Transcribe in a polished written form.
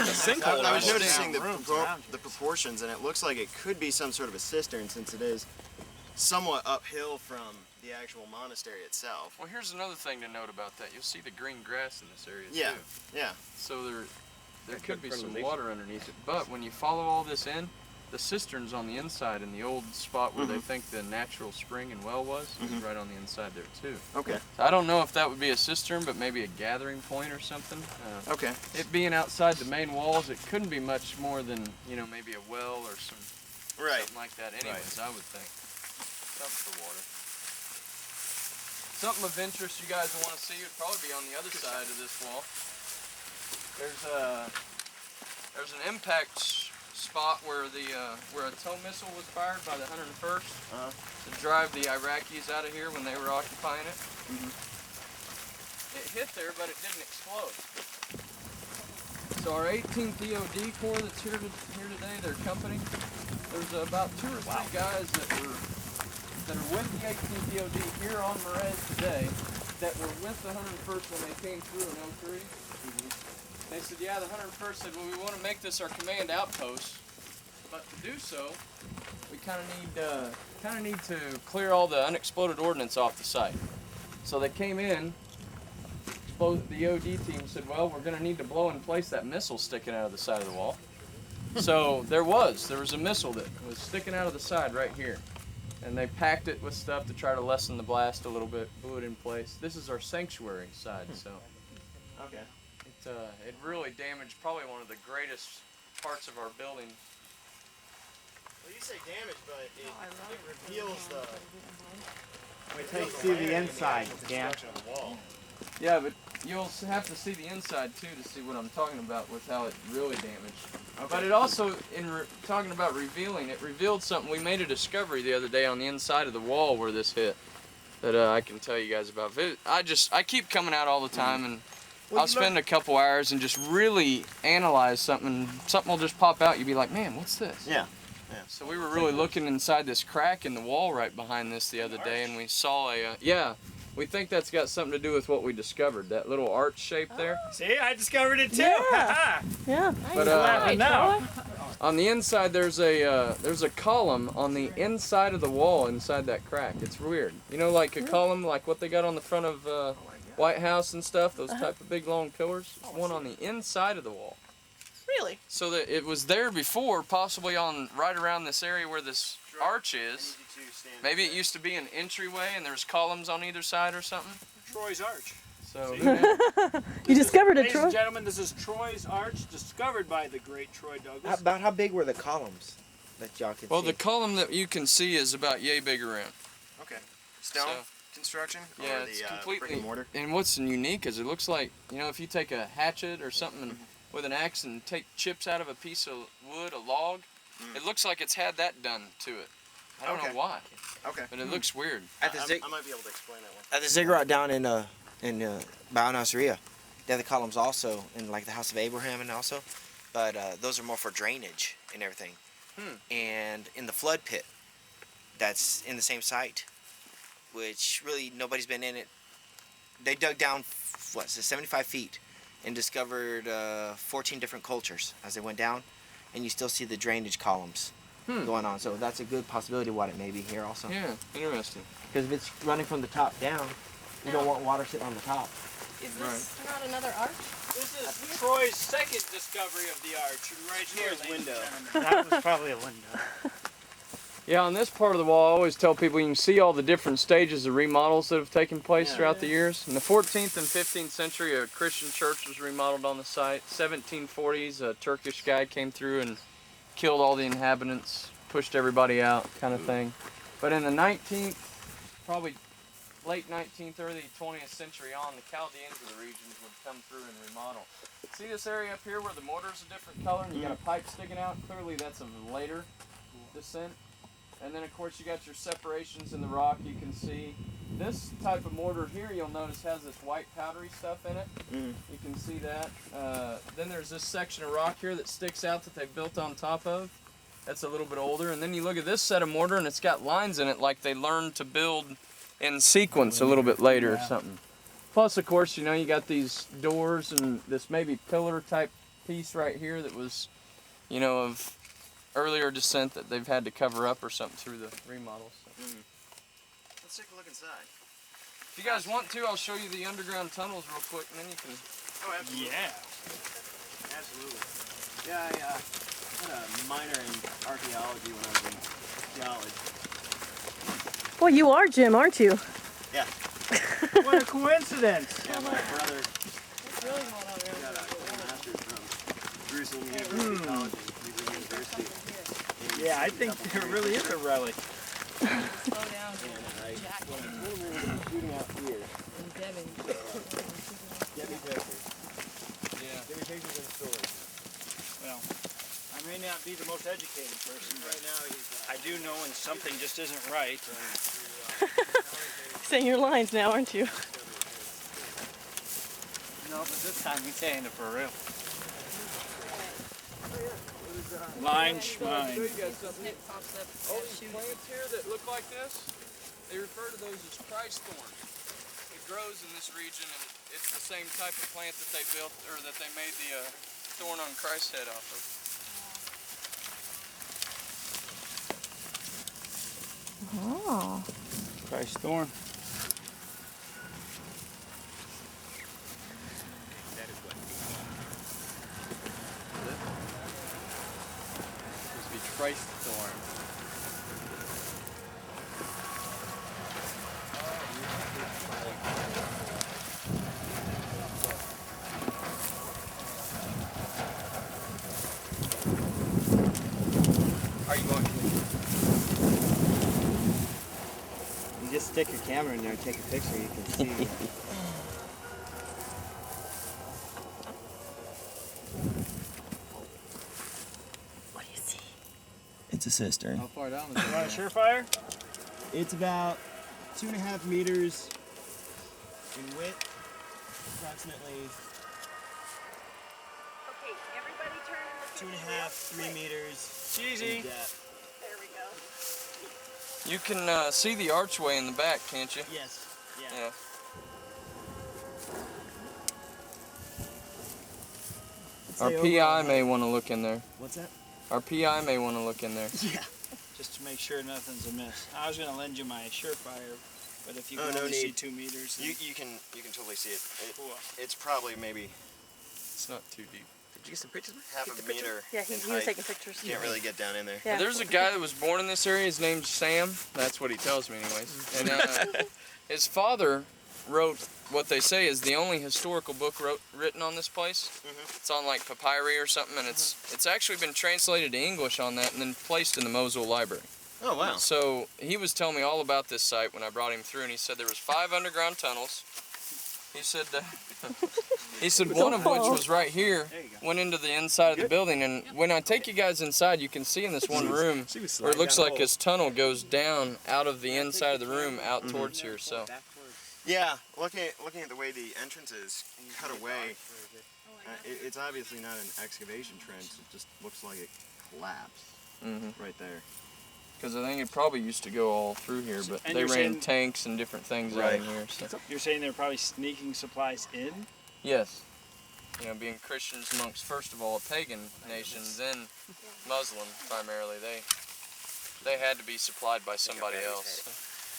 sinkhole. I was noticing the proportions, and it looks like it could be some sort of a cistern since it is somewhat uphill from the actual monastery itself. Well, here's another thing to note about that. You'll see the green grass in this area Yeah, too. yeah. So there could be some water underneath it. But when you follow all this in, the cistern's on the inside, and the old spot where they think the natural spring and well was is right on the inside there too. Okay. So I don't know if that would be a cistern, but maybe a gathering point or something. Okay. It being outside the main walls, it couldn't be much more than, you know, maybe a well or something like that anyways, I would think. Something for water. Something of interest you guys will want to see would probably be on the other side of this wall. There's an impact spot where where a tow missile was fired by the 101st to drive the Iraqis out of here when they were occupying it. It hit there, but it didn't explode. So our 18th EOD Corps that's here today, their company, there's about 2 or 3 guys that are with the 18th EOD here on Merez today that were with the 101st when they came through in 03. They said, yeah, the 101st said, well, we want to make this our command outpost, but to do so, we kind of need to clear all the unexploded ordnance off the site. So they came in. The OD team said, well, we're going to need to blow and place that missile sticking out of the side of the wall. So there was a missile that was sticking out of the side right here. And they packed it with stuff to try to lessen the blast a little bit, blew it in place. This is our sanctuary side, so. Okay. It really damaged probably one of the greatest parts of our building. Well, you say damage, but it reveals the... Wait till you see the inside, Dan. Of the wall. Yeah, but you'll have to see the inside too to see what I'm talking about with how it really damaged. Okay. But it also, talking about revealing, it revealed something. We made a discovery the other day on the inside of the wall where this hit that I can tell you guys about. I keep coming out all the time, and I'll spend a couple hours and just really analyze something. Something will just pop out. You'll be like, man, what's this? Yeah. So we were really looking inside this crack in the wall right behind this the other day, and we saw we think that's got something to do with what we discovered, that little arch shape there. See, I discovered it too. Yeah. But on the inside there's a column on the inside of the wall inside that crack. It's weird. You know, like a column like what they got on the front of White House and stuff, those type of big long pillars. There's one on the inside of the wall. Really? So that it was there before, possibly on right around this area where this arch is. Maybe it used to be an entryway and there's columns on either side or something. Troy's Arch. So you discovered it, Troy? Ladies and gentlemen, this is Troy's Arch, discovered by the great Troy Douglas. About how big were the columns that y'all could see? Well, the column that you can see is about yay big around. Okay. Stone construction? Yeah, or it's the, completely. brick and mortar? And what's unique is it looks like, you know, if you take a hatchet or something with an axe and take chips out of a piece of wood, a log, it looks like it's had that done to it. I don't know why. Okay. But it looks weird. I might be able to explain that one. At the ziggurat down in Monastery, they have the columns also in like the House of Abraham and also, but those are more for drainage and everything. And in the flood pit, that's in the same site, which really nobody's been in it. They dug down 75 feet and discovered 14 different cultures as they went down, and you still see the drainage columns going on. So that's a good possibility what it may be here also. Yeah, interesting. Because if it's running from the top down, you don't want water sitting on the top. Is this not another arch? This is Troy's second discovery of the arch, right here. Troy's window. That was probably a window. Yeah, on this part of the wall, I always tell people you can see all the different stages of remodels that have taken place throughout the years. In the 14th and 15th century, a Christian church was remodeled on the site. 1740s, a Turkish guy came through and killed all the inhabitants, pushed everybody out, kind of thing. But in the 19th, probably late 19th, early 20th century on, the Chaldeans of the regions would come through and remodel. See this area up here where the mortar's a different color and you got a pipe sticking out? Clearly that's a later descent. And then of course you got your separations in the rock you can see. This type of mortar here you'll notice has this white powdery stuff in it. You can see that. Then there's this section of rock here that sticks out that they built on top of. That's a little bit older. And then you look at this set of mortar and it's got lines in it like they learned to build in sequence a little bit later or something. Plus of course, you know, you got these doors and this maybe pillar type piece right here that was, you know, of earlier descent that they've had to cover up or something through the remodels. So. Let's take a look inside. If you guys want to, I'll show you the underground tunnels real quick, and then you can. Oh, absolutely. Yeah. Absolutely. Yeah, I had a minor in archaeology when I was in college. Boy, you are Jim, aren't you? Yeah. What a coincidence. Yeah, my brother It's really hot out there. got a master's from Jerusalem University College and Hebrew University. Yeah, I think there really is a relic. Slow down. And Jack. when we were shooting out here, And Devin. get me pictures. Yeah. Get me pictures and stories. Well, I may not be the most educated person, but Right now he's I do know when something just isn't right. Saying your lines now, aren't you? No, but this time he's saying it for real. Line schmine. Show you guys something. It pops up. All these plants here that look like this, they refer to those as Christ thorn. It grows in this region, and it's the same type of plant that they built, or that they made the thorn on Christ's head off of. Oh. Christ thorn. Supposed to be Christ thorn. Are you going to? You just stick your camera in there and take a picture, you can see. What do you see? It's a cistern. How far down is it? You want a surefire? It's about 2.5 meters in width, approximately Okay, everybody turn and look 2.5, 3 meters Easy. in depth. There we go. You can see the archway in the back, can't you? Yes. Yeah. Yeah. I'd Our say PI overall- may want to look in there. What's that? Our PI may want to look in there. Yeah. Just to make sure nothing's amiss. I was going to lend you my surefire, but if you Oh, can no only see need. 2 meters, then You can totally see it. cool. It's probably maybe It's not too deep. Did you get some pictures? Half a meter. Yeah, he in was height. taking pictures. Can't really get down in there. Yeah. There's a guy that was born in this area. His name's Sam. That's what he tells me, anyways. And his father wrote what they say is the only historical book written on this place. It's on like papyri or something, and it's actually been translated to English on that and then placed in the Mosul library. Oh wow. So he was telling me all about this site when I brought him through, and he said there was 5 underground tunnels. He said one of which was right here, went into the inside of the building, and when I take you guys inside, you can see in this one room where it looks like this tunnel goes down out of the inside of the room out towards here. So Yeah, looking at the way the entrance is cut away, it's obviously not an excavation trench. It just looks like it collapsed right there. because I think it probably used to go all through here, but And they you're ran saying- tanks and different things out Right. in here. So You're saying they're probably sneaking supplies in? yes, you know, being Christians amongst first of all a pagan nation, then Muslim primarily, they had to be supplied by somebody else. So.